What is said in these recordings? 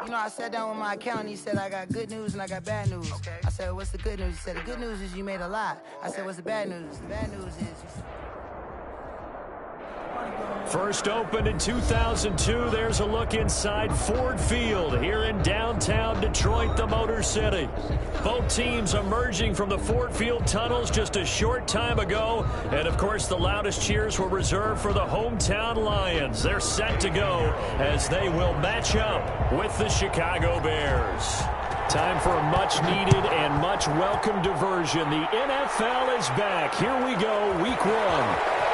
You know, I sat down with my accountant. He said, I got good news and I got bad news. Okay. I said, what's the good news? He said, the good news is you made a lot. I said, what's the bad news? The bad news is... First opened in 2002. There's a look inside Ford Field here in downtown Detroit, the Motor City. Both teams emerging from the Ford Field tunnels just a short time ago. And, of course, the loudest cheers were reserved for the hometown Lions. They're set to go as they will match up with the Chicago Bears. Time for a much-needed and much-welcome diversion. The NFL is back. Here we go, Week 1.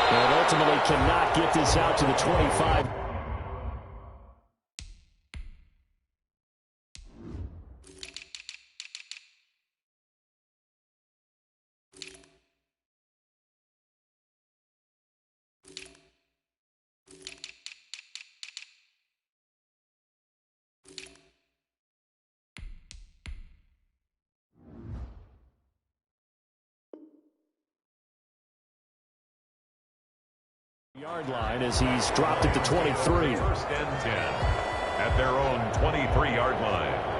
And ultimately cannot get this out to the 25. Yard line as he's dropped it to 23. First and 10 at their own 23-yard line.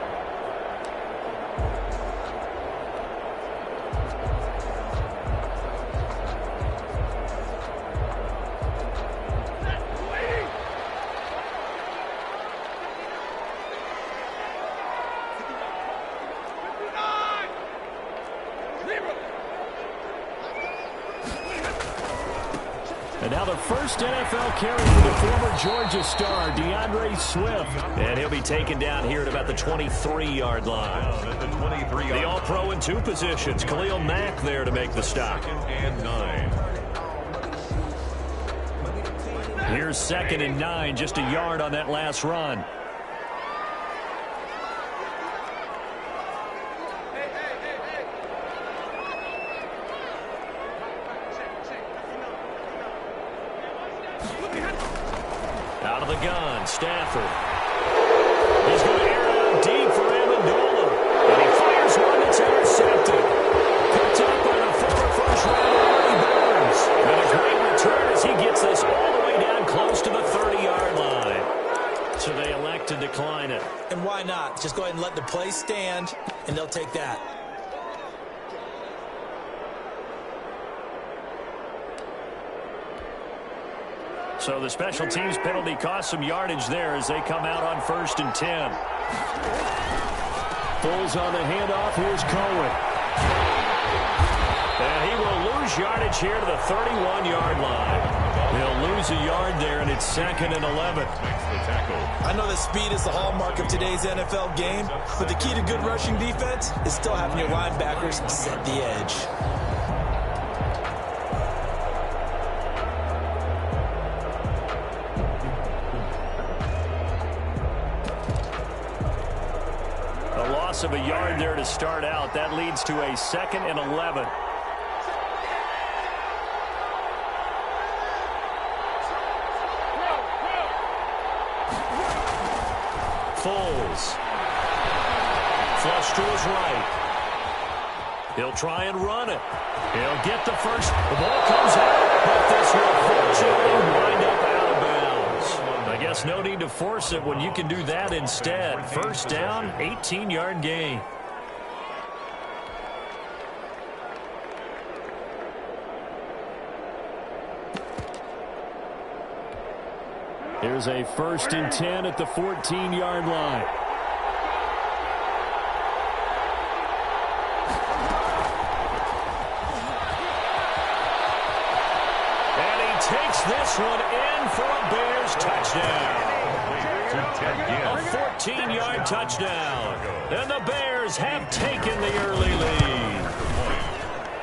And now the first NFL carry for the former Georgia star, DeAndre Swift. And he'll be taken down here at about the 23-yard line. The All-Pro in 2 positions. Khalil Mack there to make the stop. And 9. Here's 2nd and 9, just a yard on that last run. Out of the gun, Stafford. He's going to air it out deep for Amendola. And he fires one that's intercepted. Picked up by the former first-round Larry Burns. And a great return as he gets this all the way down close to the 30-yard line. So they elect to decline it. And why not? Just go ahead and let the play stand, and they'll take that. So the special teams penalty cost some yardage there as they come out on 1st and 10. Foles on the handoff. Here's Cohen. And he will lose yardage here to the 31-yard line. He'll lose a yard there, and it's 2nd and 11. I know that speed is the hallmark of today's NFL game, but the key to good rushing defense is still having your linebackers set the edge. Of a yard there to start out. That leads to a 2nd and 11. Foles. Flush to his right. He'll try and run it. He'll get the first. The ball comes out, but this will fortunately wind up out of bounds. I guess no need to force it when you can do that instead. First down, 18-yard gain. Here's a 1st and 10 at the 14-yard line. And he takes this one in for a Bears touchdown. A 14-yard touchdown. And the Bears have taken the early lead.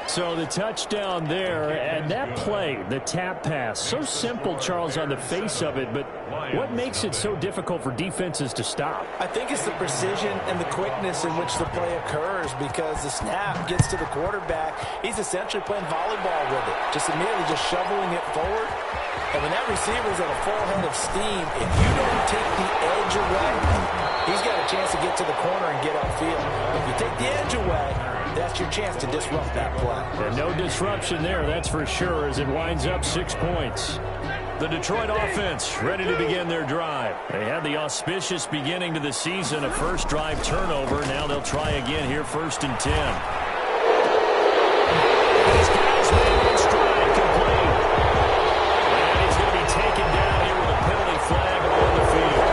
So the touchdown there, and that play, the tap pass, so simple, Charles, on the face of it, but what makes it so difficult for defenses to stop? I think it's the precision and the quickness in which the play occurs, because the snap gets to the quarterback. He's essentially playing volleyball with it, just immediately just shoveling it forward. And when that receiver's at a full head of steam, if you don't take the edge away, he's got a chance to get to the corner and get upfield. If you take the edge away, that's your chance to disrupt that play. And no disruption there, that's for sure, as it winds up 6 points. The Detroit offense ready to begin their drive. They had the auspicious beginning to the season, a first drive turnover. Now they'll try again here, 1st and 10. These guys made one stride complete. And he's going to be taken down here with a penalty flag on the field.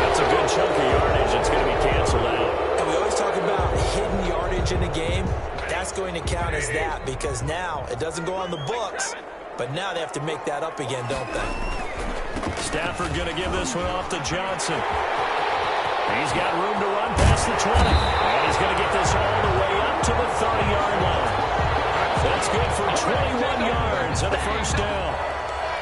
That's a good chunk of yardage. It's going to be canceled out. And we always talk about hidden yardage in a game. That's going to count as that because now it doesn't go on the books. But now they have to make that up again, don't they? Stafford going to give this one off to Johnson. He's got room to run past the 20. And he's going to get this all the way up to the 30-yard line. That's good for 21 yards and a first down.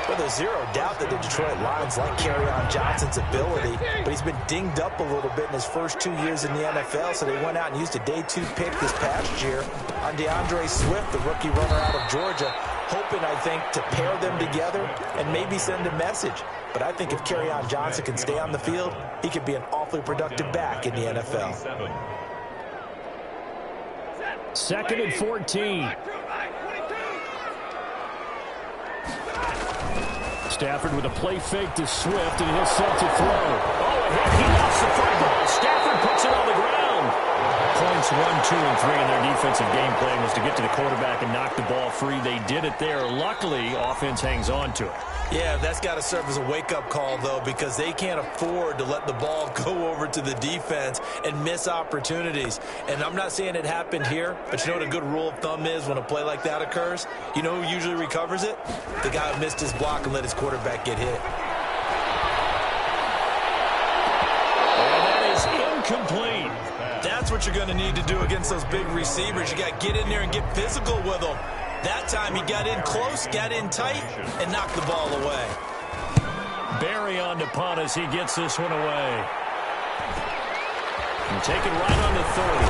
Well, there's zero doubt that the Detroit Lions like Kerryon Johnson's ability, but he's been dinged up a little bit in his first 2 years in the NFL, so they went out and used a day 2 pick this past year on DeAndre Swift, the rookie runner out of Georgia, hoping, I think, to pair them together and maybe send a message. But I think if Kerryon Johnson can stay on the field, he could be an awfully productive back in the NFL. 2nd and 14. Stafford with a play fake to Swift, and he'll set to throw. Oh, a hit. He lost the football. Stafford puts it on the ground. Points 1, 2, and 3 in their defensive game plan was to get to the quarterback and knock the ball free. They did it there. Luckily, offense hangs on to it. Yeah, that's got to serve as a wake-up call, though, because they can't afford to let the ball go over to the defense and miss opportunities. And I'm not saying it happened here, but you know what a good rule of thumb is when a play like that occurs? You know who usually recovers it? The guy who missed his block and let his quarterback get hit. And that is incomplete. That's what you're going to need to do against those big receivers. You got to get in there and get physical with them. That time he got in close, got in tight, and knocked the ball away. Barry on to punt as he gets this one away. And taken right on the 30.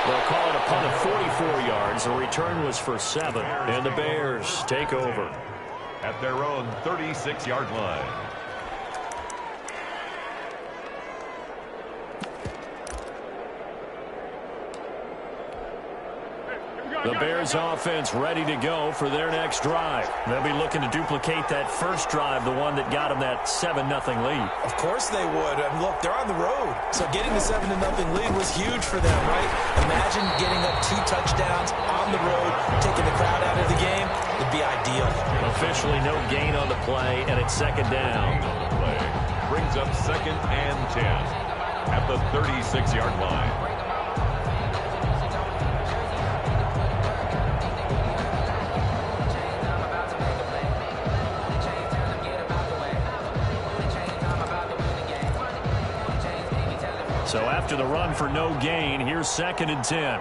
They'll call it a punt of 44 yards. The return was for 7. And the Bears take over at their own 36-yard line. The Bears offense ready to go for their next drive. They'll be looking to duplicate that first drive, the one that got them that 7-0 lead. Of course they would. I mean, look, they're on the road. So getting the 7-0 lead was huge for them, right? Imagine getting up 2 touchdowns on the road, taking the crowd out of the game. It'd be ideal. Officially no gain on the play, and it's 2nd down. Play brings up 2nd and 10 at the 36-yard line. So after the run for no gain, here's 2nd and 10.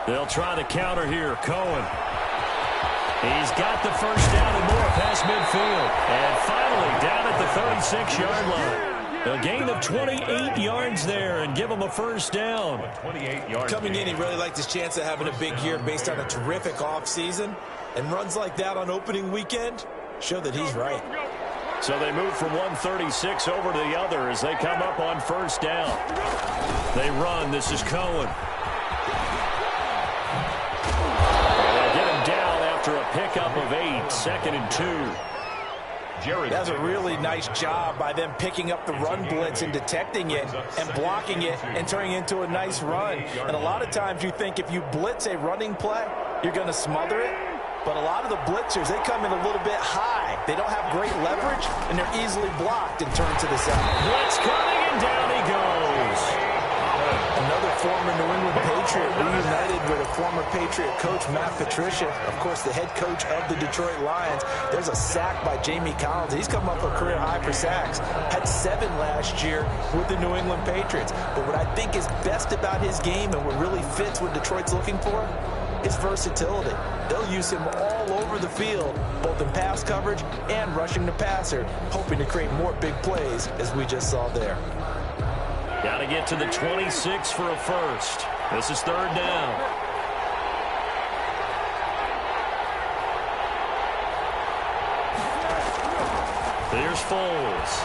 They'll try the counter here. Cohen. He's got the first down and more past midfield. And finally down at the 36-yard line. A gain of 28 yards there and give him a first down. 28 yards. Coming in, he really liked his chance of having a big year based on a terrific offseason. And runs like that on opening weekend show that he's right. So they move from 136 over to the other as they come up on first down. They run. This is Cohen. And they get him down after a pickup of 8. 2nd and 2. That's a really nice job by them picking up the run blitz and detecting it and blocking it and turning it into a nice run. And a lot of times you think if you blitz a running play, you're going to smother it. But a lot of the blitzers, they come in a little bit high. They don't have great leverage, and they're easily blocked and turned to the side. Blitz coming, and down he goes. Another former New England Patriot reunited with a former Patriot coach, Matt Patricia, of course, the head coach of the Detroit Lions. There's a sack by Jamie Collins. He's come up a career high for sacks. Had 7 last year with the New England Patriots. But what I think is best about his game and what really fits what Detroit's looking for is versatility. They'll use him all over the field, both in pass coverage and rushing the passer, hoping to create more big plays, as we just saw there. Got to get to the 26 for a first. This is 3rd down. Here's Foles.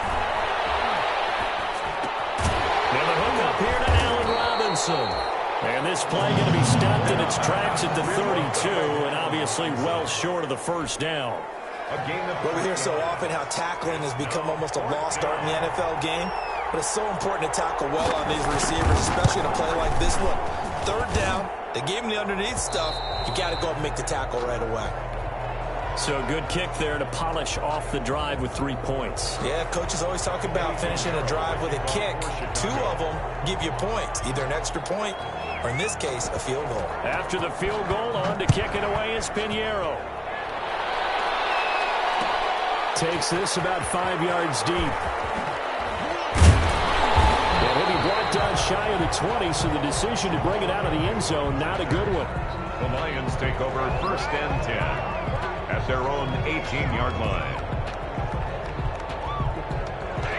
Now the hook up here to Allen Robinson. Robinson. And this play going to be stopped in its tracks at the 32, and obviously well short of the first down. But we hear so often how tackling has become almost a lost art in the NFL game. But it's so important to tackle well on these receivers, especially in a play like this one. Third down, they gave him the underneath stuff. You got to go up and make the tackle right away. So a good kick there to polish off the drive with 3 points. Yeah, coaches always talk about finishing a drive with a kick. 2 of them give you points, either an extra point or, in this case, a field goal. After the field goal, on to kick it away is Pinheiro. Takes this about 5 yards deep. And he'll be brought down shy of the 20, so the decision to bring it out of the end zone, not a good one. The Lions take over 1st and 10 at their own 18-yard line.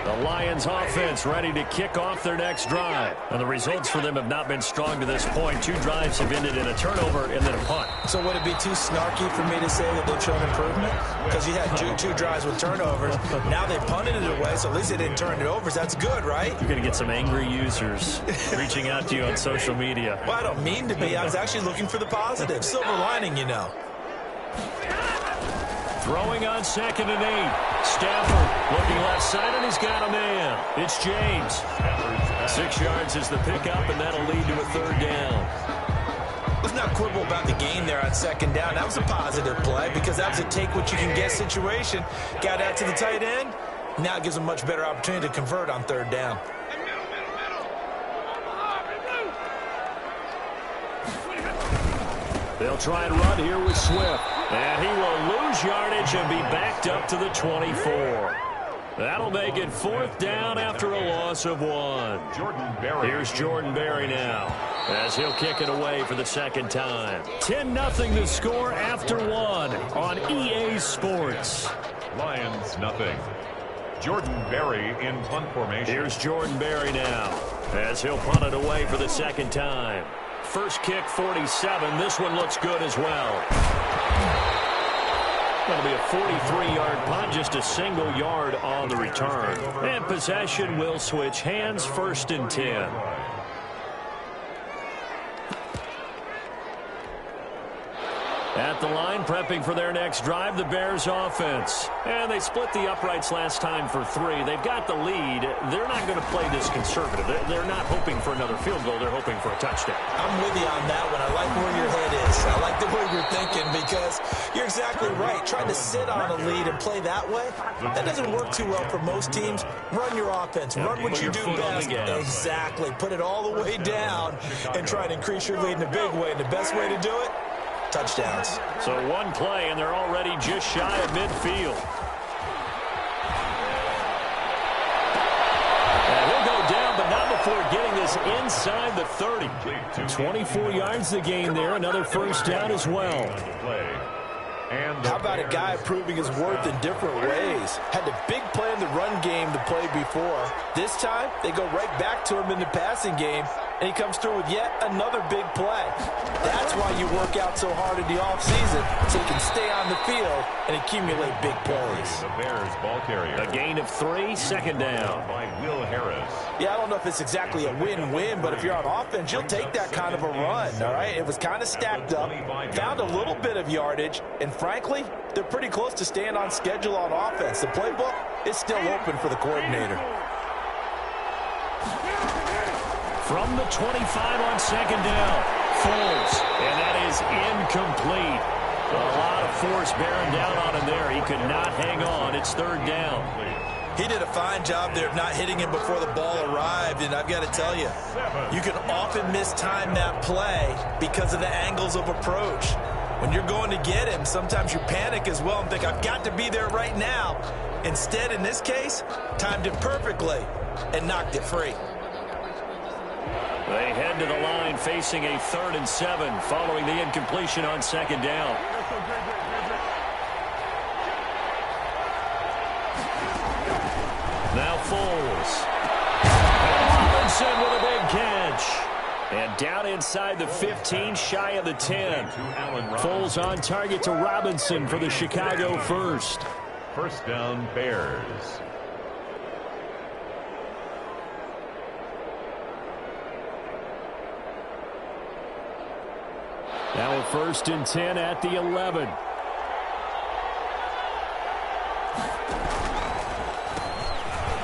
The Lions offense ready to kick off their next drive. And the results for them have not been strong to this point. 2 drives have ended in a turnover and then a punt. So would it be too snarky for me to say that they've shown improvement? Because you had two drives with turnovers. Now they punted it away, so at least they didn't turn it over. So that's good, right? You're going to get some angry users reaching out to you on social media. Well, I don't mean to be. I was actually looking for the positive. Silver lining, you know. Throwing on 2nd and 8. Stafford looking left side, and he's got a man. It's James. 6 yards is the pickup, and that'll lead to a 3rd down. Let's not quibble about the gain there on 2nd down. That was a positive play because that was a take-what-you-can-get situation. Got out to the tight end. Now it gives them a much better opportunity to convert on 3rd down. They'll try and run here with Swift. And he will lose yardage and be backed up to the 24. That'll make it 4th down after a loss of 1. Here's Jordan Berry now as he'll kick it away for the 2nd time. 10-0 the score after 1 on EA Sports. Lions nothing. Jordan Berry in punt formation. Here's Jordan Berry now as he'll punt it away for the 2nd time. First kick, 47. This one looks good as well. That'll be a 43-yard punt, just a single yard on the return. And possession will switch hands, 1st and 10. At the line, prepping for their next drive, the Bears offense. And they split the uprights last time for 3. They've got the lead. They're not going to play this conservative. They're not hoping for another field goal. They're hoping for a touchdown. I'm with you on that one. I like where your head is. I like the way you're thinking because you're exactly right. Trying to sit on a lead and play that way, that doesn't work too well for most teams. Run your offense. Run what you do best. Exactly. Put it all the way down and try to increase your lead in a big way. And the best way to do it, touchdowns. So 1 play, and they're already just shy of midfield. And he'll go down, but not before getting this inside the 30. 24 yards the gain there. Another 1st down as well. How about a guy proving his worth in different ways? Had the big play in the run game to play before. This time, they go right back to him in the passing game, and he comes through with yet another big play. That's why you work out so hard in the offseason, so you can stay on the field and accumulate big plays. The Bears ball carrier. A gain of 3, 2nd down. By Will Harris. Yeah, I don't know if it's exactly a win-win, but if you're on offense, you'll take that kind of a run, all right? It was kind of stacked up, found a little bit of yardage, and frankly, they're pretty close to staying on schedule on offense. The playbook is still open for the coordinator. From the 25 on 2nd down, Foles, and that is incomplete. A lot of force bearing down on him there. He could not hang on. It's 3rd down. He did a fine job there of not hitting him before the ball arrived, and I've got to tell you, you can often mistime that play because of the angles of approach. When you're going to get him, sometimes you panic as well and think, I've got to be there right now. Instead, in this case, timed it perfectly and knocked it free. They head to the line facing a 3rd and 7 following the incompletion on 2nd down. Now Foles. And Robinson with a big catch. And down inside the 15, shy of the 10. Foles on target to Robinson for the Chicago 1st. 1st down, Bears. Now a 1st and 10 at the 11.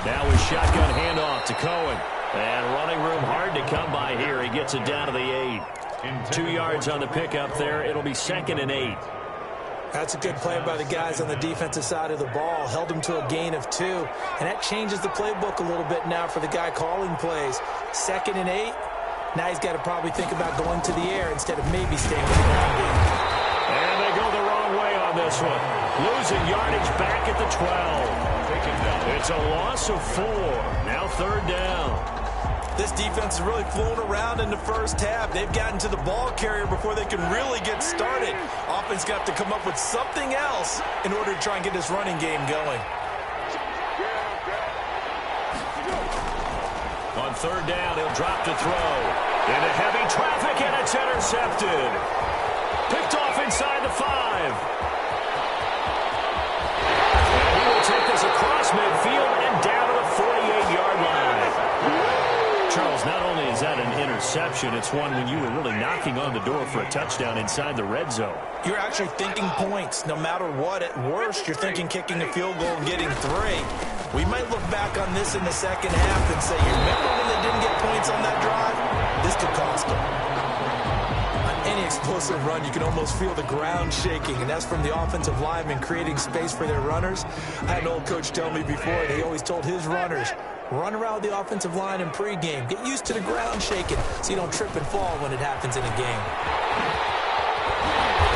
Now a shotgun handoff to Cohen. And running room hard to come by here. He gets it down to the 8. 2 yards on the pickup there. It'll be 2nd and 8. That's a good play by the guys on the defensive side of the ball. Held them to a gain of 2. And that changes the playbook a little bit now for the guy calling plays. 2nd and 8. Now he's got to probably think about going to the air instead of maybe staying with the ground game. And they go the wrong way on this one. Losing yardage back at the 12. It's a loss of 4. Now 3rd down. This defense is really flown around in the first half. They've gotten to the ball carrier before they can really get started. Offense got to come up with something else in order to try and get this running game going. On 3rd down, he'll drop to throw. Into heavy traffic, and it's intercepted. Picked off inside the 5. And he will take this across midfield and down to the 48-yard line. Charles, not only is that an interception, it's one when you were really knocking on the door for a touchdown inside the red zone. You're actually thinking points no matter what. At worst, you're thinking kicking a field goal and getting 3. We might look back on this in the second half and say, you remember when they didn't get points on that drive? This could cost them. On any explosive run, you can almost feel the ground shaking, and that's from the offensive linemen creating space for their runners. I had an old coach tell me before, he always told his runners, run around the offensive line in pregame. Get used to the ground shaking so you don't trip and fall when it happens in a game.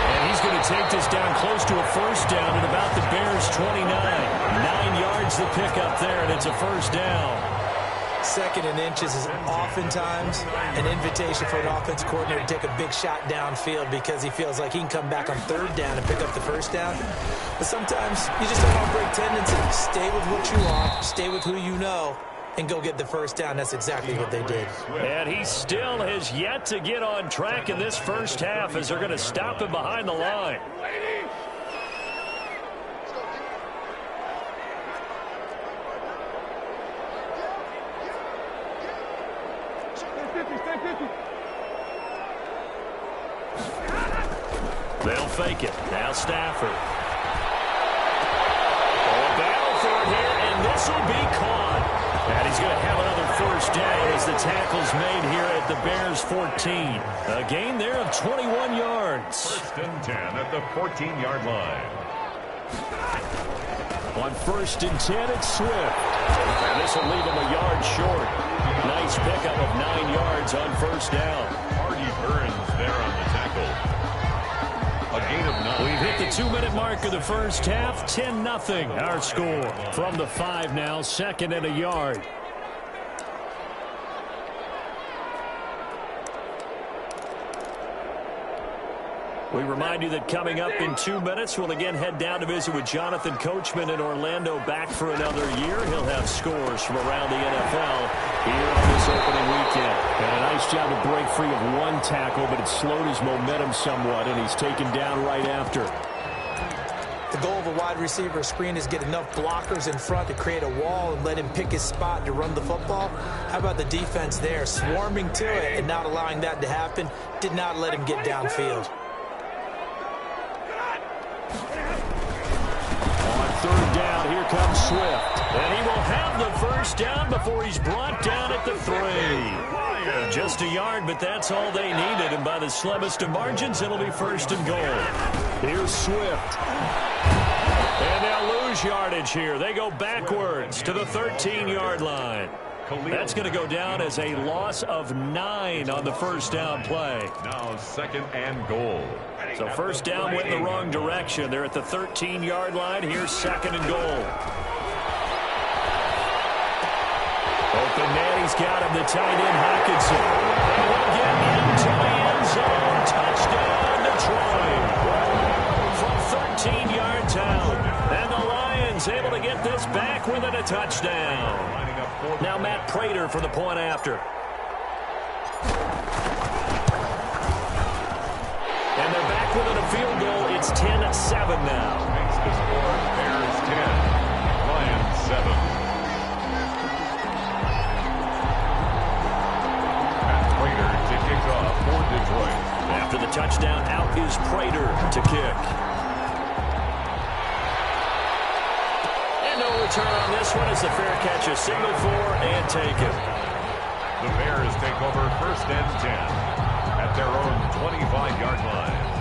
And he's going to take this down close to a 1st down at about the Bears' 29. 9 yards the pickup there, and it's a 1st down. 2nd and inches is oftentimes an invitation for an offense coordinator to take a big shot downfield because he feels like he can come back on 3rd down and pick up the 1st down. But sometimes you just don't want to break tendencies. Stay with what you are, stay with who you know, and go get the 1st down. That's exactly what they did. And he still has yet to get on track in this first half as they're going to stop him behind the line. They'll fake it. Now Stafford. A battle for it here, and this will be caught. And he's going to have another 1st down as the tackle's made here at the Bears' 14. A gain there of 21 yards. 1st and 10 at the 14-yard line. On 1st and 10, it's Swift. And this will leave him a yard short. Nice pickup of 9 yards on 1st down. Hardy Burns there on the tackle. A gain of 9. We've hit the 2-minute mark of the first half. 10-0 our score. From the 5 now, 2nd and a yard. We remind you that coming up in 2 minutes, we'll again head down to visit with Jonathan Coachman in Orlando, back for another year. He'll have scores from around the NFL here on this opening weekend. And a nice job to break free of 1 tackle, but it slowed his momentum somewhat, and he's taken down right after. The goal of a wide receiver screen is get enough blockers in front to create a wall and let him pick his spot to run the football. How about the defense there, swarming to it and not allowing that to happen? Did not let him get downfield. On 3rd down, here comes Swift. And he will have the 1st down before he's brought down at the 3. Just a yard, but that's all they needed. And by the slimmest of margins, it'll be 1st and goal. Here's Swift. And they'll lose yardage here. They go backwards to the 13-yard line. That's going to go down as a loss of 9 on the 1st down play. Now 2nd and goal. So 1st down went in the wrong direction. They're at the 13-yard line. Here's 2nd and goal. Open man, he's got him, the tight end, Hockenson. And he'll get into the end zone. Touchdown, Detroit. From 13 yards out. And the Lions able to get this back within a touchdown. Now Matt Prater for the point after. And they're back within a field goal. It's 10-7 now. Makes the score Bears 10, Lions 7. Matt Prater to kick off for Detroit. Now After the touchdown, out is Prater to kick. And no return on this one as the fair catch is signaled for and taken. The Bears take over 1st and 10 at their own 25-yard line.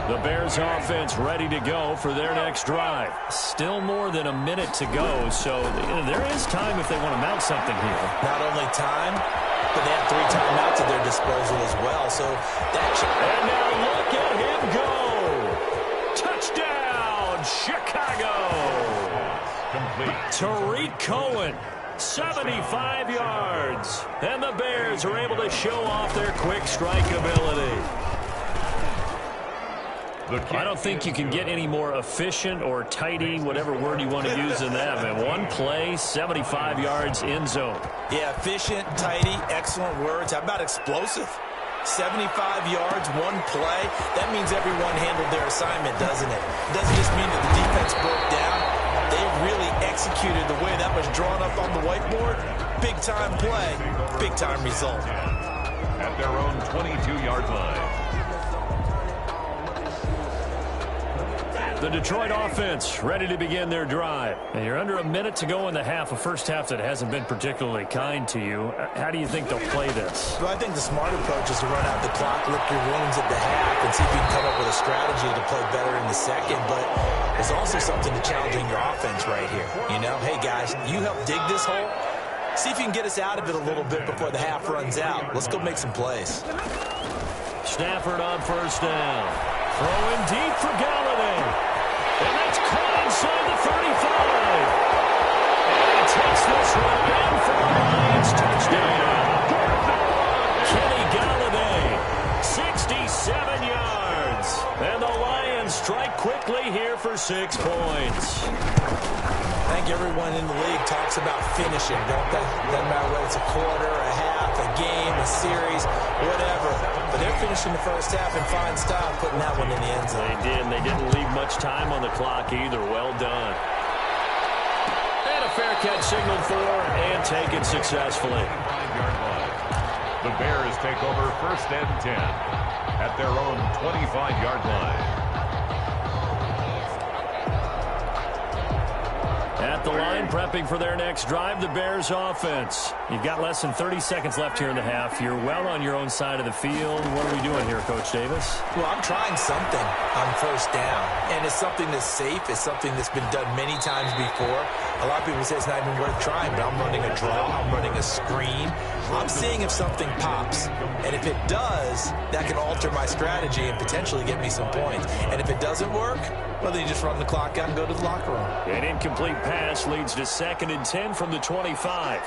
The Bears offense ready to go for their next drive. Still more than a minute to go, so there is time if they want to mount something here. Not only time, but they have 3 timeouts at their disposal as well. So that and now look at him go. Touchdown, Chicago. Complete. Tariq Cohen, 75 yards. And the Bears are able to show off their quick strike ability. I don't think you can get any more efficient or tidy, whatever word you want to use in that. Man, one play, 75 yards in zone. Yeah, efficient, tidy, excellent words. How about explosive? 75 yards, one play. That means everyone handled their assignment, doesn't it? Doesn't just mean that the defense broke down. They really executed the way that was drawn up on the whiteboard. Big-time play, big-time result. At their own 22-yard line. The Detroit offense ready to begin their drive. And you're under a minute to go in the half, a first half that hasn't been particularly kind to you. How do you think they'll play this? Well, I think the smart approach is to run out the clock, lick your wounds at the half, and see if you can come up with a strategy to play better in the second. But there's also something to challenging your offense right here. You know, hey, guys, you help dig this hole. See if you can get us out of it a little bit before the half runs out. Let's go make some plays. Stafford on first down. Throwing deep for Galladay. And that's caught inside the 35. And he takes this one in for a Lions touchdown. Kenny Galladay, 67 yards. And the Lions strike quickly here for 6 points. I think everyone in the league talks about finishing, don't they? Doesn't matter whether it's a quarter, a half, a game, a series, whatever. But they're finishing the first half in fine style, putting that one in the end zone. They did, and they didn't leave much time on the clock either. Well done. And a fair catch signaled for and taken successfully. The Bears take over 1st and 10 at their own 25-yard line. At the line, prepping for their next drive, the Bears offense. You've got less than 30 seconds left here in the half. You're well on your own side of the field. What are we doing here, Coach Davis? Well, I'm trying something on first down, and it's something that's safe. It's something that's been done many times before. A lot of people say it's not even worth trying, but I'm running a draw. I'm running a screen. I'm seeing if something pops, and if it does, that can alter my strategy and potentially get me some points. And if it doesn't work, well, then you just run the clock out and go to the locker room. An incomplete pass leads to 2nd and 10 from the 25.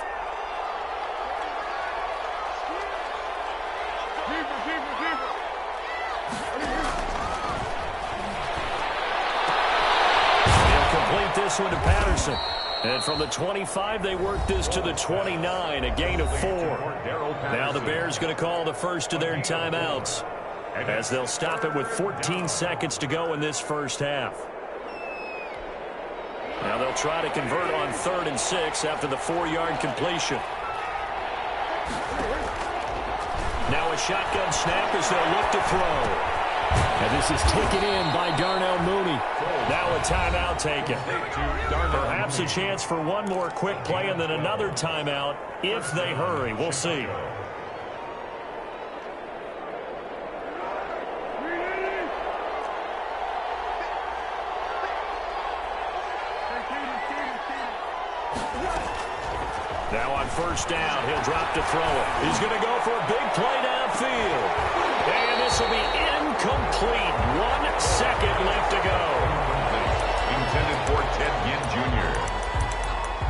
They'll complete this one to Patterson. And from the 25, they work this to the 29, a gain of 4. Now the Bears going to call the first of their timeouts, as they'll stop it with 14 seconds to go in this first half. Now they'll try to convert on 3rd and 6 after the 4-yard completion. Now a shotgun snap as they'll look to throw. And this is taken in by Darnell Mooney. Now a timeout taken. Perhaps a chance for one more quick play and then another timeout if they hurry. We'll see. Now on first down, he'll drop to throw it. He's going to go for a big play downfield. And this will be incomplete. 1 second left to go. Intended for Ted Ginn Jr.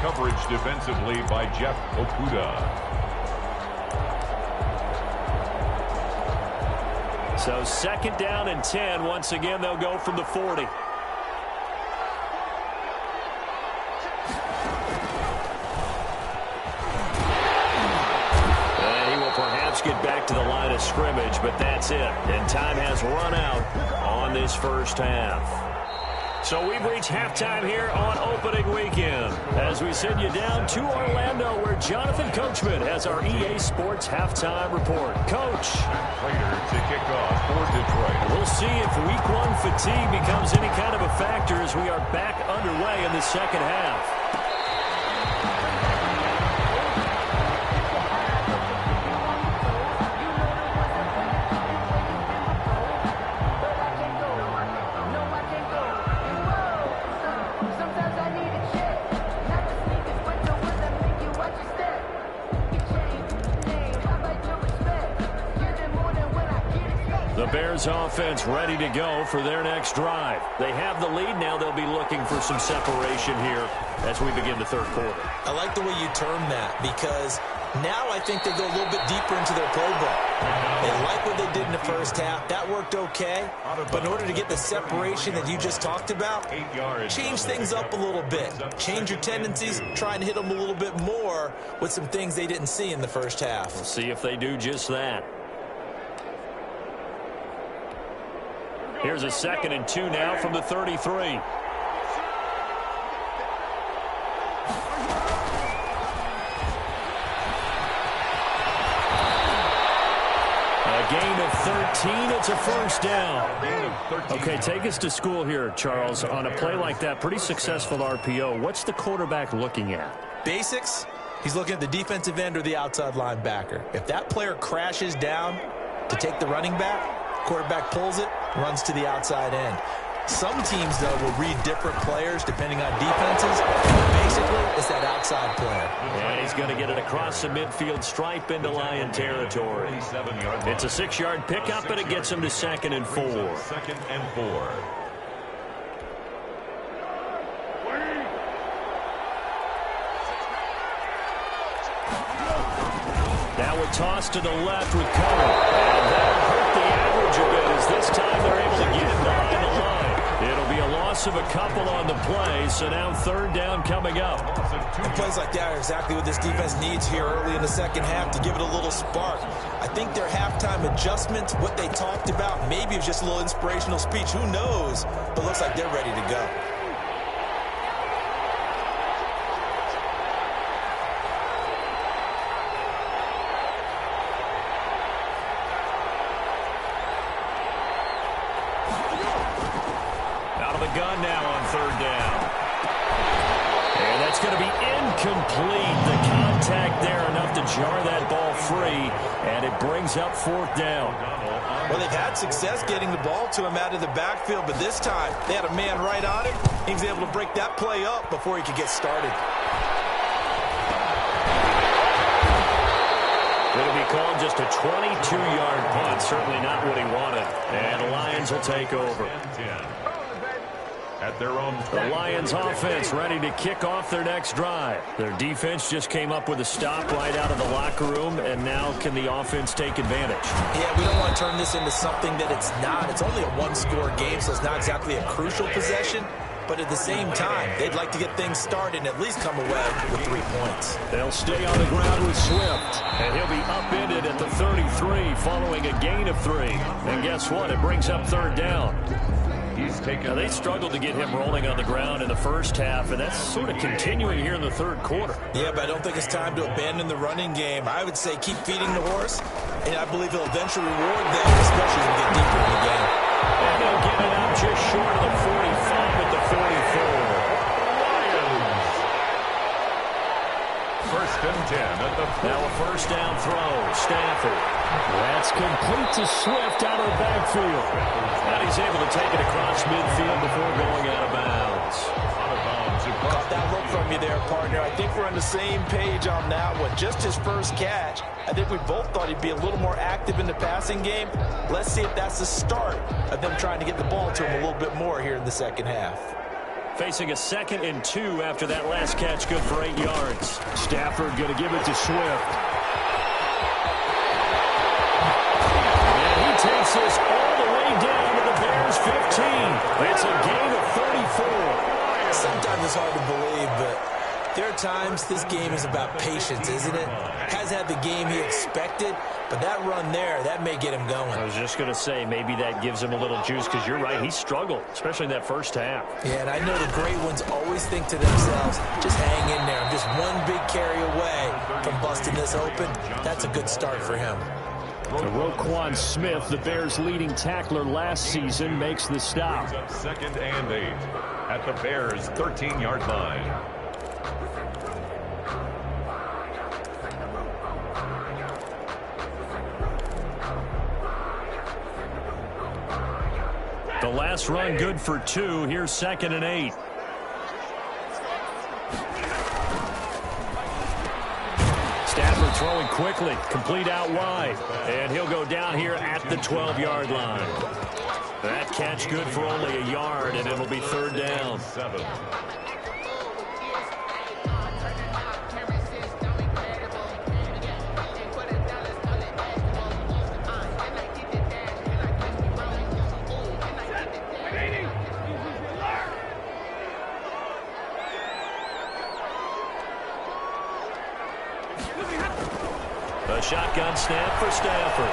Coverage defensively by Jeff Okuda. So 2nd down and 10. Once again, they'll go from the 40. Get back to the line of scrimmage, but that's it. And time has run out on this first half. So we've reached halftime here on opening weekend as we send you down to Orlando where Jonathan Coachman has our EA Sports halftime report. Coach. Later to kick off for Detroit. We'll see if week one fatigue becomes any kind of a factor as we are back underway in the second half. The Bears offense ready to go for their next drive. They have the lead now. They'll be looking for some separation here as we begin the third quarter. I like the way you term that because now I think they go a little bit deeper into their playbook. They like what they did in the first half. That worked okay. But in order to get the separation that you just talked about, change things up a little bit. Change your tendencies. Try and hit them a little bit more with some things they didn't see in the first half. We'll see if they do just that. Here's a 2nd and 2 now from the 33. A gain of 13. It's a first down. Okay, take us to school here, Charles. On a play like that, pretty successful RPO. What's the quarterback looking at? Basics. He's looking at the defensive end or the outside linebacker. If that player crashes down to take the running back, quarterback pulls it, runs to the outside end. Some teams, though, will read different players depending on defenses. Basically, it's that outside player. And he's going to get it across the midfield stripe into Lion territory. It's a 6-yard pickup, and it gets him to 2nd and 4. 2nd and 4. Now a toss to the left with cover. And that'll hurt the average a bit as this time they're able to get it behind the line. It'll be a loss of a couple on the play, so now 3rd down coming up. And plays like that are exactly what this defense needs here early in the second half to give it a little spark. I think their halftime adjustments, what they talked about, maybe it was just a little inspirational speech. Who knows? But looks like they're ready to go. Gun now on 3rd down. And that's going to be incomplete. The contact there enough to jar that ball free, and it brings up 4th down. Well, they've had success getting the ball to him out of the backfield, but this time they had a man right on him. He was able to break that play up before he could get started. It'll be called just a 22-yard punt. Certainly not what he wanted. And the Lions will take over. At their own the Lions offense ready to kick off their next drive. Their defense just came up with a stop right out of the locker room, and now can the offense take advantage? Yeah, we don't want to turn this into something that it's not. It's only a one-score game, so it's not exactly a crucial possession. But at the same time, they'd like to get things started and at least come away with 3 points. They'll stay on the ground with Swift, and he'll be upended at the 33 following a gain of 3. And guess what? It brings up 3rd down. Now, they struggled to get him rolling on the ground in the first half, and that's sort of continuing here in the 3rd quarter. Yeah, but I don't think it's time to abandon the running game. I would say keep feeding the horse, and I believe he'll eventually reward them, especially as we get deeper in the game. And they'll get it out just short of the 45 at the 44. 1st and 10 at the 40. Now a 1st down throw. Stafford. That's complete to Swift out of the backfield. And he's able to take it across midfield before going out of bounds. Caught that look from you there, partner. I think we're on the same page on that one. Just his first catch. I think we both thought he'd be a little more active in the passing game. Let's see if that's the start of them trying to get the ball to him a little bit more here in the second half. Facing a 2nd and 2 after that last catch, good for 8 yards. Stafford going to give it to Swift. And he takes this all the way down to the Bears' 15. It's a gain of 34. Sometimes it's hard to believe, but There are times this game is about patience, isn't it? Has had the game he expected, but that run there, that may get him going. I was just going to say, maybe that gives him a little juice, because you're right, he struggled, especially in that first half. Yeah, and I know the great ones always think to themselves, just hang in there. I'm just one big carry away from busting this open. That's a good start for him. Roquan Smith, the Bears' leading tackler last season, makes the stop. Second and 8 at the Bears' 13-yard line. The last run good for 2. Here's second and 8. Stafford throwing quickly, complete out wide, and he'll go down here at the 12-yard line. That catch good for only a yard, and it'll be third down. 7. A shotgun snap for Stafford.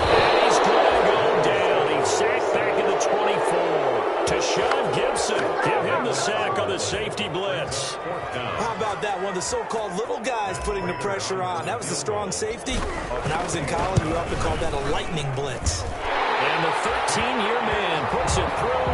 And he's going to go down. He's sacked back at the 24. To Sean Gibson. Give him the sack on the safety blitz. How about that? One of the so-called little guys putting the pressure on. That was the strong safety. When I was in college, we often called that a lightning blitz. And the 13-year man puts it through,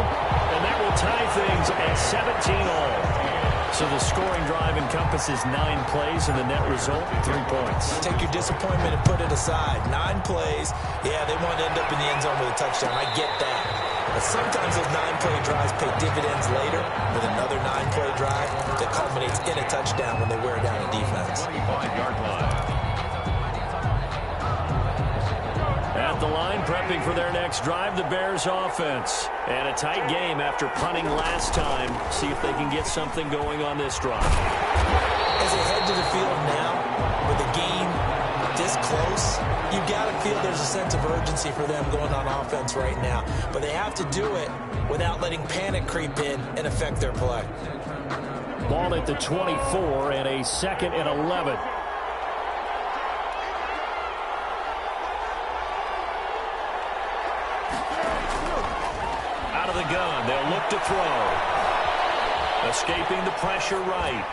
and that will tie things at 17-all. So the scoring drive encompasses 9 plays, and the net result, 3 points. Take your disappointment and put it aside. 9 plays. Yeah, they want to end up in the end zone with a touchdown. I get that. But sometimes those 9-play drives pay dividends later with another 9-play drive that culminates in a touchdown when they wear down a defense. 25-yard line. At the line, prepping for their next drive, the Bears offense. And a tight game after punting last time. See if they can get something going on this drive. As they head to the field now, with the game this close, you've got to feel there's a sense of urgency for them going on offense right now. But they have to do it without letting panic creep in and affect their play. Ball at the 24 and a 2nd and 11. Out of the gun, they'll look to throw. Escaping the pressure right.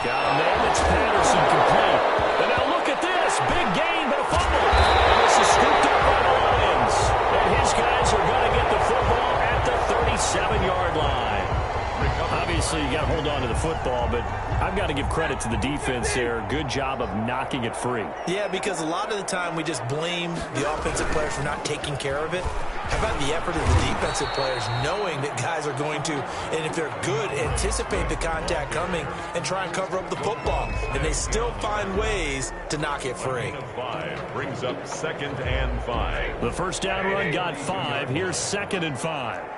Got a man, it's Patterson complete. And now look at this, big gain but a fumble. And this is scooped up by the Lions. And his guys are going to get the football at the 37-yard line. Obviously, you got to hold on to the football, but I've got to give credit to the defense there. Good job of knocking it free. Yeah, because a lot of the time we just blame the offensive players for not taking care of it. How about the effort of the defensive players knowing that guys are going to, and if they're good, anticipate the contact coming and try and cover up the football. And they still find ways to knock it free. 5 brings up 2nd and 5. The first down run got 5. Here's 2nd and 5.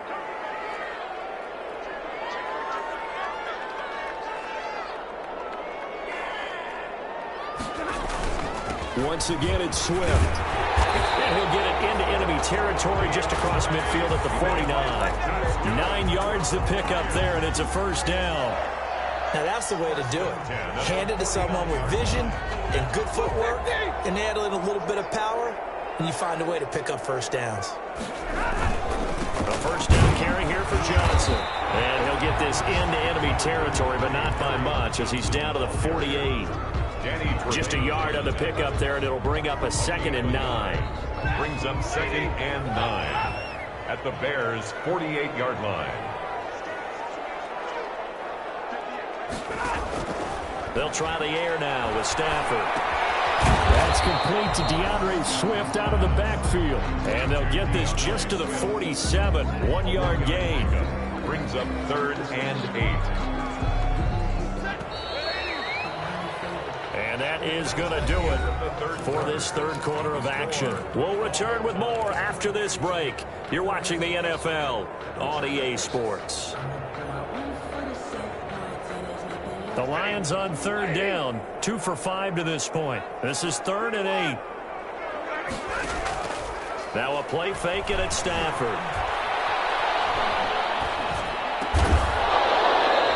Once again, it's Swift. And he'll get it into enemy territory just across midfield at the 49. 9 yards to pick up there, and it's a first down. Now, that's the way to do it. Hand it to someone with vision and good footwork, and add in a little bit of power, and you find a way to pick up first downs. A first down carry here for Johnson. And he'll get this into enemy territory, but not by much, as he's down to the 48. Just a yard on the pickup there, and it'll bring up a 2nd and 9. Brings up 2nd and 9 at the Bears' 48-yard line. They'll try the air now with Stafford. That's complete to DeAndre Swift out of the backfield. And they'll get this just to the 47. 1-yard gain. Brings up 3rd and 8. And that is going to do it for this third quarter of action. We'll return with more after this break. You're watching the NFL on EA Sports. The Lions on third down, 2 for 5 to this point. This is 3rd and 8. Now a play fake, and it's Stafford.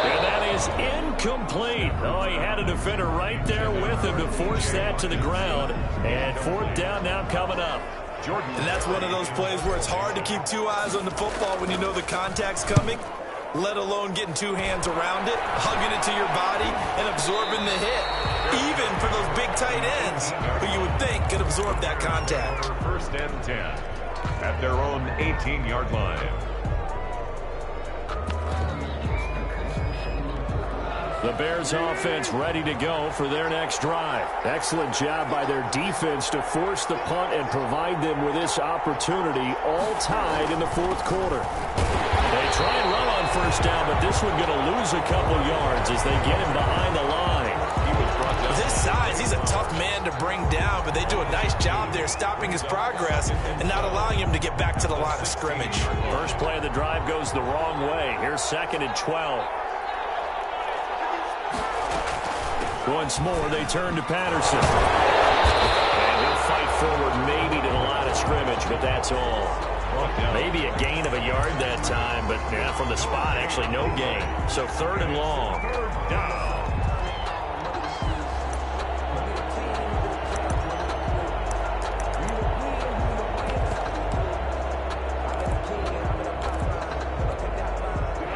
And that is incomplete. Oh, he had a defender right there with him to force that to the ground. And fourth down now coming up. Jordan. And that's one of those plays where it's hard to keep two eyes on the football when you know the contact's coming, let alone getting two hands around it, hugging it to your body, and absorbing the hit. Even for those big tight ends who you would think could absorb that contact. First and 10 at their own 18-yard line. The Bears offense ready to go for their next drive. Excellent job by their defense to force the punt and provide them with this opportunity, all tied in the fourth quarter. They try and run on first down, but this one going to lose a couple yards as they get him behind the line. With his size, he's a tough man to bring down, but they do a nice job there stopping his progress and not allowing him to get back to the line of scrimmage. First play of the drive goes the wrong way. Here's 2nd and 12. Once more, they turn to Patterson. And he'll fight forward maybe to the line of scrimmage, but that's all. Maybe a gain of a yard that time, but yeah, from the spot, actually no gain. So 3rd and long. Third down.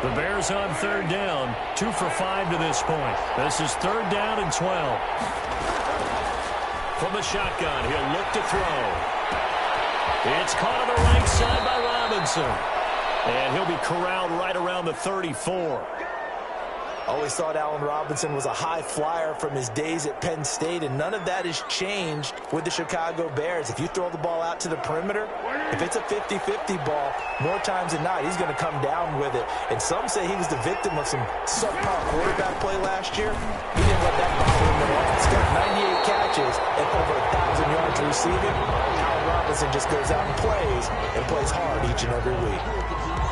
The Bears on 3rd down, 2 for 5 to this point. This is 3rd down and 12. From the shotgun, he'll look to throw. It's caught on the right side by Robinson. And he'll be corralled right around the 34. Always thought Allen Robinson was a high flyer from his days at Penn State, and none of that has changed with the Chicago Bears. If you throw the ball out to the perimeter, if it's a 50-50 ball, more times than not, he's going to come down with it. And some say he was the victim of some subpar quarterback play last year. He didn't let that bother him at all. He's got 98 catches and over 1,000 yards receiving. Allen Robinson just goes out and plays hard each and every week.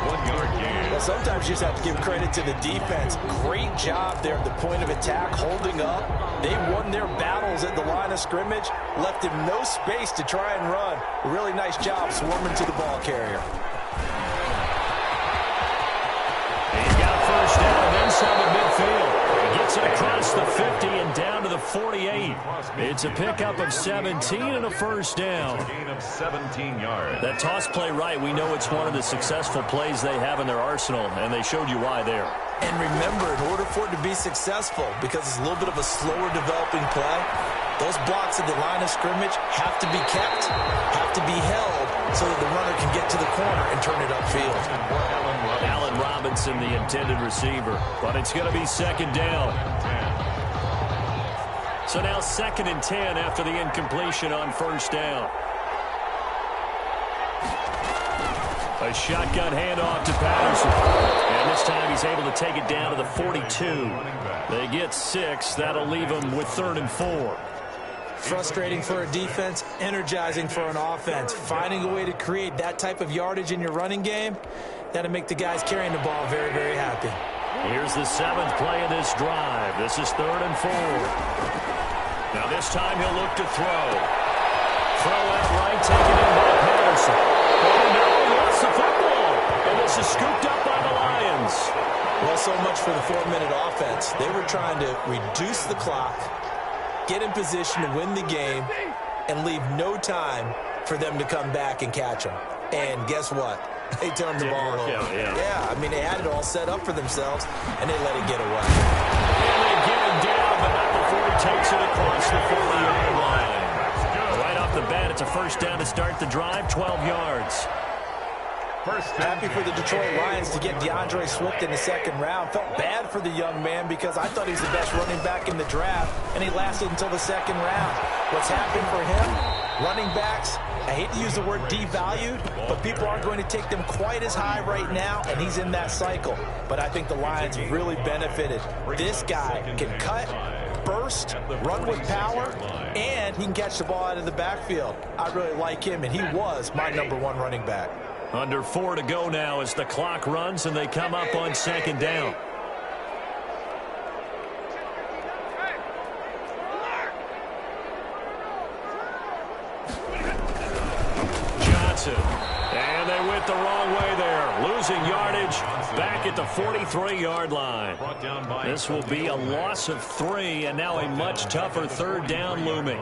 1 yard gain. Well, sometimes you just have to give credit to the defense. Great job there at the point of attack, holding up. They won their battles at the line of scrimmage, left him no space to try and run. A really nice job swarming to the ball carrier. He's got first down inside the midfield. He gets it across the 50 and down to the 48. It's a pickup of 17 and a first down. A gain of 17 yards. That toss play right, we know it's one of the successful plays they have in their arsenal, and they showed you why there. And remember, in order for it to be successful, because it's a little bit of a slower developing play, those blocks at the line of scrimmage have to be kept, have to be held, so that the runner can get to the corner and turn it upfield. Allen Robinson, the intended receiver, but it's going to be 2nd down. So now 2nd and 10 after the incompletion on first down. A shotgun handoff to Patterson. And this time he's able to take it down to the 42. They get 6. That'll leave them with 3rd and 4. Frustrating for a defense, energizing for an offense. Finding a way to create that type of yardage in your running game, that'll make the guys carrying the ball very, very happy. Here's the 7th play of this drive. This is 3rd and 4. Now this time he'll look to throw. Throw out right, taken in by Patterson. Oh no, he lost the football. And this is scooped up by the Lions. Well, so much for the 4-minute offense. They were trying to reduce the clock, get in position to win the game, and leave no time for them to come back and catch them. And guess what? They turned the ball over. Yeah, I mean, they had it all set up for themselves, and they let it get away. And they get him down, but not before he takes it across the 40-yard line. Right off the bat, it's a first down to start the drive, 12 yards. Happy for the Detroit Lions to get DeAndre Swift in the 2nd round. Felt bad for the young man because I thought he was the best running back in the draft, and he lasted until the 2nd round. What's happened for him? Running backs, I hate to use the word devalued, but people aren't going to take them quite as high right now, and he's in that cycle. But I think the Lions really benefited. This guy can cut, burst, run with power, and he can catch the ball out of the backfield. I really like him, and he was my #1 running back. Under 4 to go now as the clock runs and they come up on 2nd down. Johnson. And they went the wrong way there. Losing yardage back at the 43-yard line. This will be a loss of 3, and now a much tougher third down looming.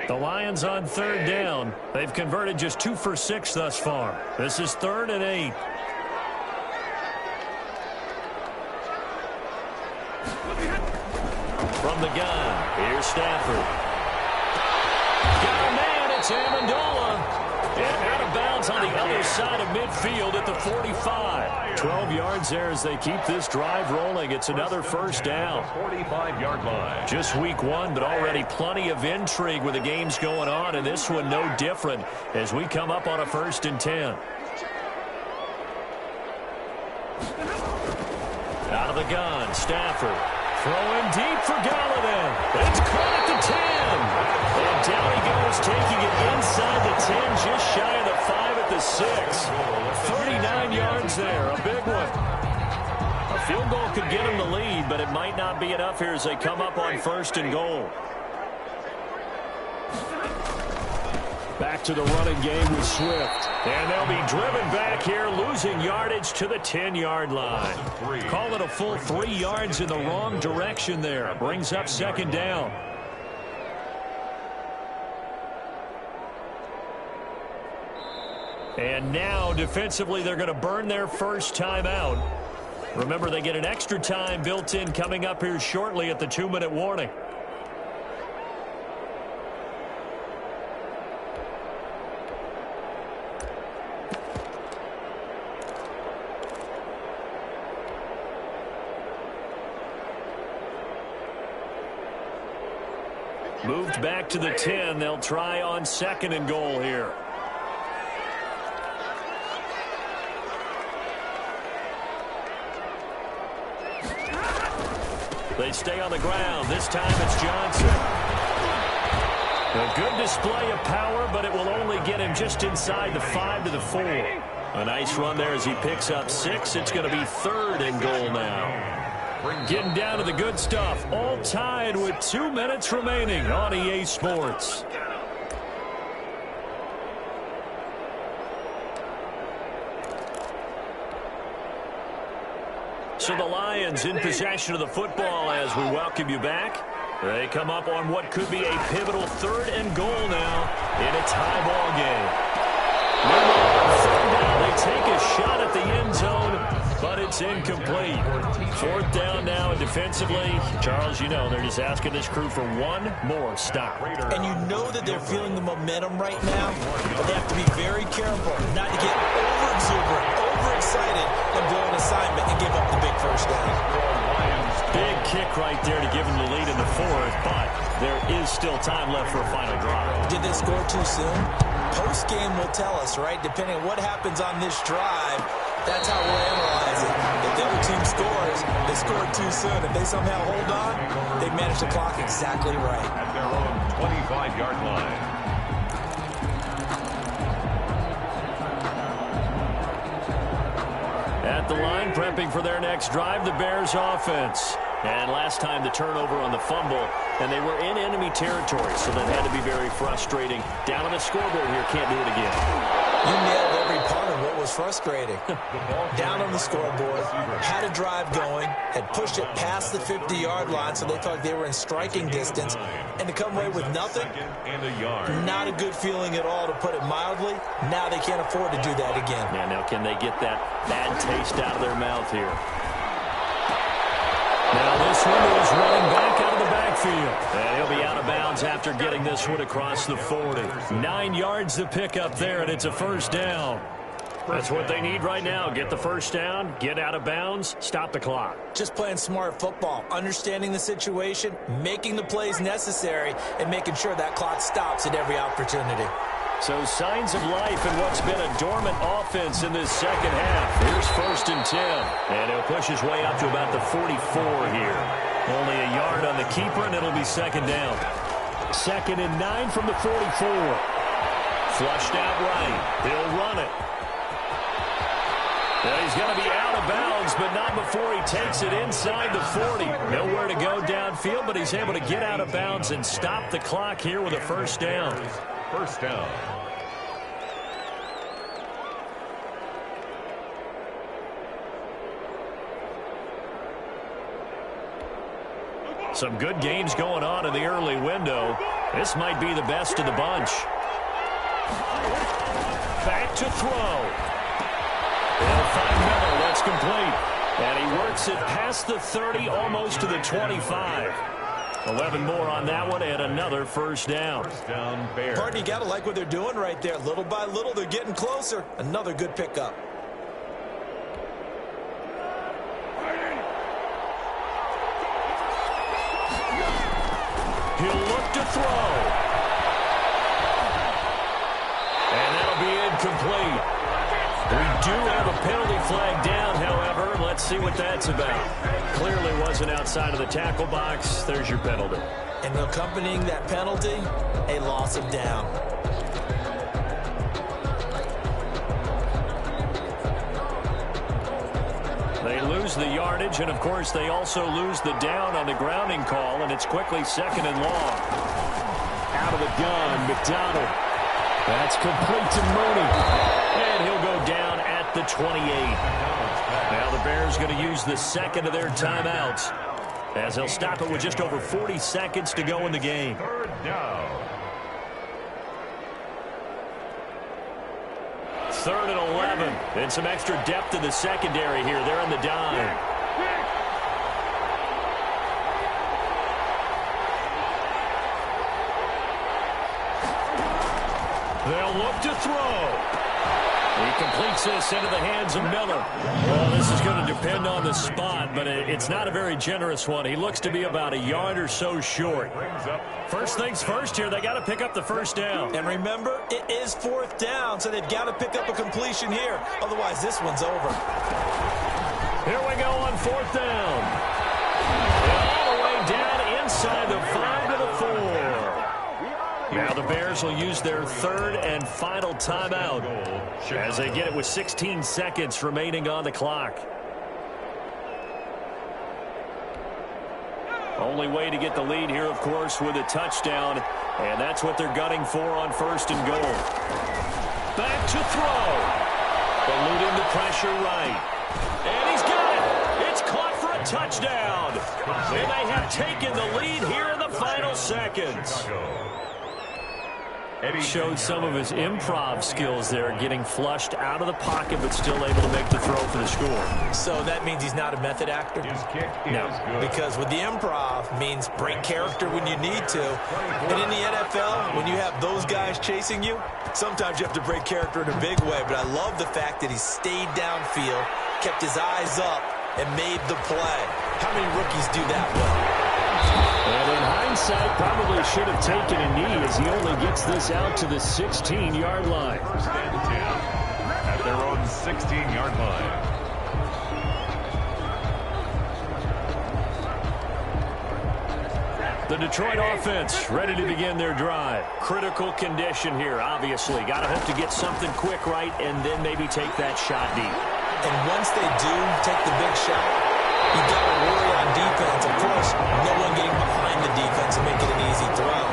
The Lions on third down. They've converted just 2 for 6 thus far. This is 3rd and 8. From the gun, here's Stafford. Got a man, it's Amendola. And out of bounds on the other side of midfield at the 45. 12 yards there as they keep this drive rolling. It's another first down. 45-yard line. Just week 1, but already plenty of intrigue with the games going on, and this one no different as we come up on a 1st and 10. Out of the gun, Stafford. Throwing deep for Galladay. It's caught at the 10. And down he goes, taking it inside the 10, just shy of the 5 at the 6. 39 yards there, a big one. A field goal could get him the lead, but it might not be enough here as they come up on 1st and goal. Back to the running game with Swift. And they'll be driven back here, losing yardage to the 10-yard line. Call it a full 3 yards in the wrong direction there. Brings up 2nd down. And now, defensively, they're going to burn their first time out. Remember, they get an extra time built in coming up here shortly at the 2-minute warning. Moved back to the 10. They'll try on 2nd and goal here. They stay on the ground. This time it's Johnson. A good display of power, but it will only get him just inside the 5 to the 4. A nice run there as he picks up 6. It's going to be 3rd and goal now. Getting down to the good stuff. All tied with 2 minutes remaining on EA Sports. So the Lions in possession of the football as we welcome you back. They come up on what could be a pivotal 3rd and goal now in a tie ball game. They take a shot at the end zone, but it's incomplete. 4th down now, and defensively, Charles, you know, they're just asking this crew for one more stop. And you know that they're feeling the momentum right now, but they have to be very careful not to get over-exuberant, overexcited, and blow an assignment and give up the big first down. Big kick right there to give them the lead in the 4th, but there is still time left for a final drive. Did they score too soon? Post-game will tell us, right? Depending on what happens on this drive, that's how we'll analyze it. If the other team scores, they scored too soon. If they somehow hold on, they managed the clock exactly right. At their own 25-yard line. At the line, prepping for their next drive, the Bears offense. And last time the turnover on the fumble, and they were in enemy territory, so that had to be very frustrating. Down on the scoreboard here, can't do it again. You nailed every part of what was frustrating. Down on the scoreboard, had a drive going, had pushed it past the 50-yard line, so they felt like they were in striking distance, and to come away with nothing, not a good feeling at all, to put it mildly. Now they can't afford to do that again. Yeah, now can they get that bad taste out of their mouth here? Now this one is running back out of the backfield. And he'll be out of bounds after getting this one across the 40. 9 yards to pick up there, and it's a first down. That's what they need right now. Get the first down, get out of bounds, stop the clock. Just playing smart football, understanding the situation, making the plays necessary, and making sure that clock stops at every opportunity. So signs of life in what's been a dormant offense in this second half. Here's 1st and 10. And he'll push his way up to about the 44 here. Only a yard on the keeper, and it'll be 2nd down. 2nd and 9 from the 44. Flushed out right. He'll run it. Well, he's going to be out of bounds, but not before he takes it inside the 40. Nowhere to go downfield, but he's able to get out of bounds and stop the clock here with a first down. First down. Some good games going on in the early window. This might be the best of the bunch. Back to throw. They'll find Miller. That's complete. And he works it past the 30, almost to the 25. 11 more on that one, and another first down. First down, Bears. Pardon, you got to like what they're doing right there. Little by little, they're getting closer. Another good pickup. He'll look to throw. And that'll be incomplete. We do have a penalty flag down, however. Let's see what that's about. Clearly wasn't outside of the tackle box. There's your penalty. And accompanying that penalty, a loss of down. They lose the yardage, and, of course, they also lose the down on the grounding call, and it's quickly second and long. Out of the gun, McDonald. That's complete to Mooney. And he'll go down at the 28. Now the Bears going to use the second of their timeouts, as they'll stop it with just over 40 seconds to go in the game. Third down. Third and 11. And some extra depth in the secondary here. They're in the dime. They'll look to throw. He completes this into the hands of Miller. Well, this is going to depend on the spot, but it's not a very generous one. He looks to be about a yard or so short. First things first here, they got to pick up the first down. And remember, it is fourth down, so they've got to pick up a completion here. Otherwise, this one's over. Here we go on fourth down. All the way down inside the 5 to the 4. Now the Bears will use their third and final timeout as they get it with 16 seconds remaining on the clock. Only way to get the lead here, of course, with a touchdown, and that's what they're gunning for on first and goal. Back to throw. Eluding the pressure right. And he's got it. It's caught for a touchdown. And they have taken the lead here in the final seconds. Showed some of his improv skills there, getting flushed out of the pocket, but still able to make the throw for the score. So that means he's not a method actor? His kick No. is good. Because with the improv means break character when you need to. And in the NFL, when you have those guys chasing you, sometimes you have to break character in a big way. But I love the fact that he stayed downfield, kept his eyes up, and made the play. How many rookies do that well? And in hindsight, probably should have taken a knee as he only gets this out to the 16-yard line. First and 10 at their own 16-yard line. The Detroit offense ready to begin their drive. Critical condition here, obviously. Got to hope to get something quick right and then maybe take that shot deep. And once they do take the big shot, you got to worry on defense. Of course, no one getting behind the defense and make it an easy throw.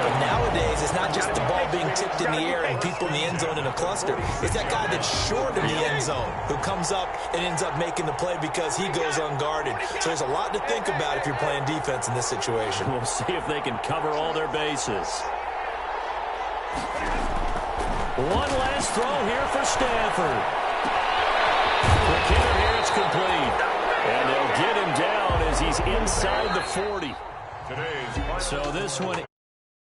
But nowadays, it's not just the ball being tipped in the air and people in the end zone in a cluster. It's that guy that's short of the end zone who comes up and ends up making the play because he goes unguarded. So there's a lot to think about if you're playing defense in this situation. We'll see if they can cover all their bases. One last throw here for Stafford. Quick hitter here, it's complete. And they'll get him down as he's inside the 40. So this one